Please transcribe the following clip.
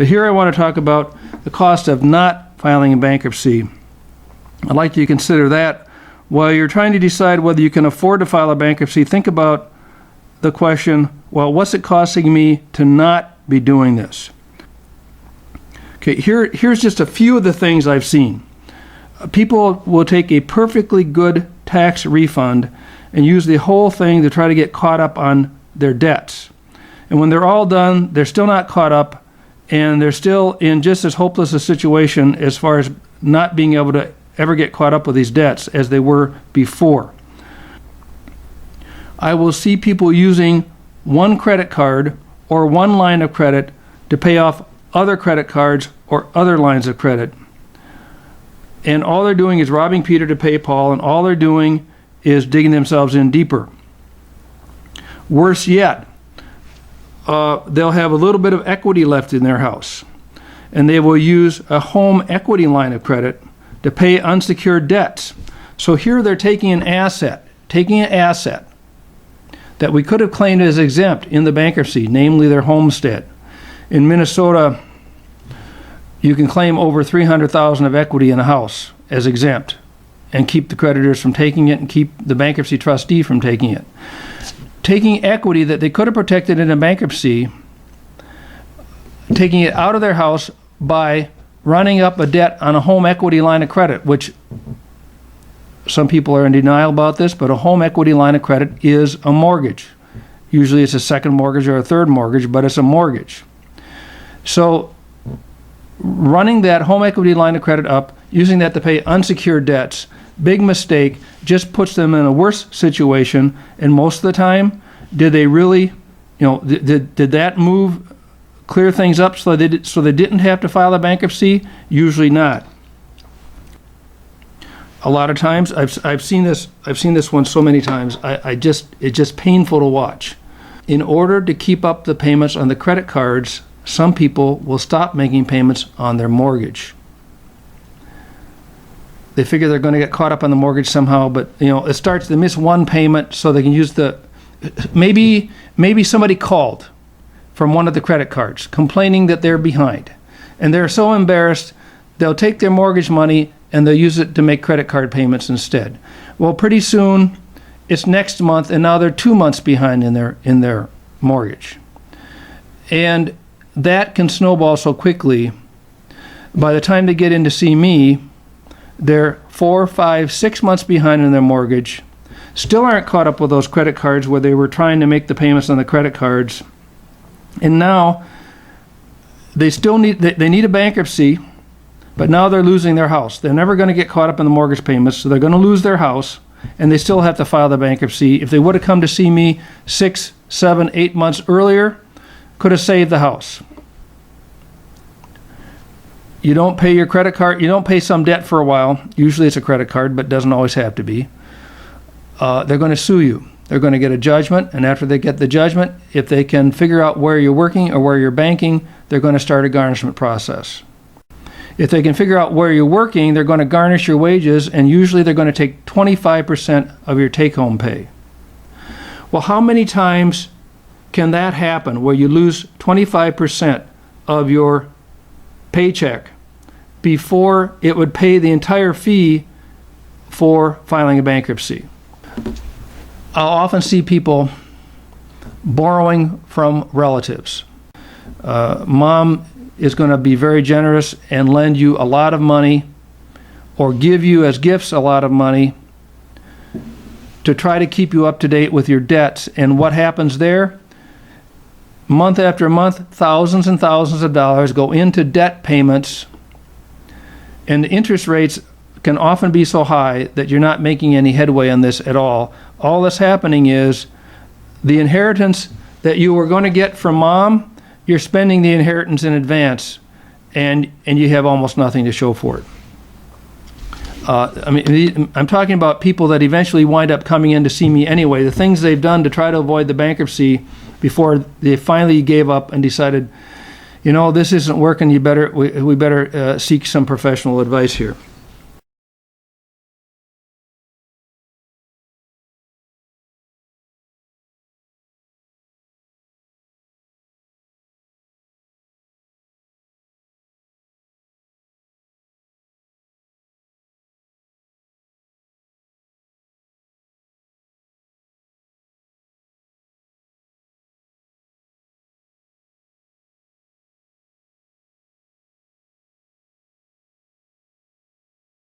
But here I want to talk about the cost of not filing a bankruptcy. I'd like you to consider that while you're trying to decide whether you can afford to file a bankruptcy. Think about the question, well, what's it costing me to not be doing this? Okay, here's just a few of the things I've seen. People will take a perfectly good tax refund and use the whole thing to try to get caught up on their debts. And when they're all done, they're still not caught up, and they're still in just as hopeless a situation as far as not being able to ever get caught up with these debts as they were before. I will see people using one credit card or one line of credit to pay off other credit cards or other lines of credit. And all they're doing is robbing Peter to pay Paul, and all they're doing is digging themselves in deeper. Worse yet, they'll have a little bit of equity left in their house, and they will use a home equity line of credit to pay unsecured debts. So here they're taking an asset that we could have claimed as exempt in the bankruptcy, namely their homestead. In Minnesota, you can claim over $300,000 of equity in a house as exempt and keep the creditors from taking it and keep the bankruptcy trustee from taking it. Taking equity that they could have protected in a bankruptcy, taking it out of their house by running up a debt on a home equity line of credit, which some people are in denial about this, but a home equity line of credit is a mortgage. Usually it's a second mortgage or a third mortgage, but it's a mortgage. So running that home equity line of credit up, using that to pay unsecured debts, big mistake, just puts them in a worse situation. And most of the time, did they really, did that move clear things up so they didn't have to file a bankruptcy? Usually not. A lot of times, I've seen this one so many times. It's just painful to watch. In order to keep up the payments on the credit cards, some people will stop making payments on their mortgage. They figure they're going to get caught up on the mortgage somehow, but it starts, they miss one payment so they can use maybe somebody called from one of the credit cards complaining that they're behind. And they're so embarrassed, they'll take their mortgage money and they'll use it to make credit card payments instead. Well, pretty soon it's next month, and now they're 2 months behind in their mortgage. And that can snowball so quickly. By the time they get in to see me, they're 4, 5, 6 months behind in their mortgage, still aren't caught up with those credit cards where they were trying to make the payments on the credit cards. And now they need a bankruptcy, but now they're losing their house. They're never going to get caught up in the mortgage payments, so they're going to lose their house, and they still have to file the bankruptcy. If they would have come to see me 6, 7, 8 months earlier, could have saved the house. You don't pay your credit card, you don't pay some debt for a while. Usually it's a credit card, but doesn't always have to be. They're going to sue you. They're going to get a judgment, and after they get the judgment, if they can figure out where you're working or where you're banking, they're going to start a garnishment process. If they can figure out where you're working, they're going to garnish your wages, and usually they're going to take 25% of your take-home pay. Well, how many times can that happen where you lose 25% of your paycheck before it would pay the entire fee for filing a bankruptcy? I'll often see people borrowing from relatives. Mom is going to be very generous and lend you a lot of money or give you as gifts a lot of money to try to keep you up to date with your debts. And what happens there? Month after month, thousands and thousands of dollars go into debt payments, and the interest rates can often be so high that you're not making any headway on this at all. All that's happening is the inheritance that you were going to get from mom, you're spending the inheritance in advance, and you have almost nothing to show for it. I'm talking about people that eventually wind up coming in to see me anyway, the things they've done to try to avoid the bankruptcy before they finally gave up and decided, this isn't working, we better seek some professional advice here.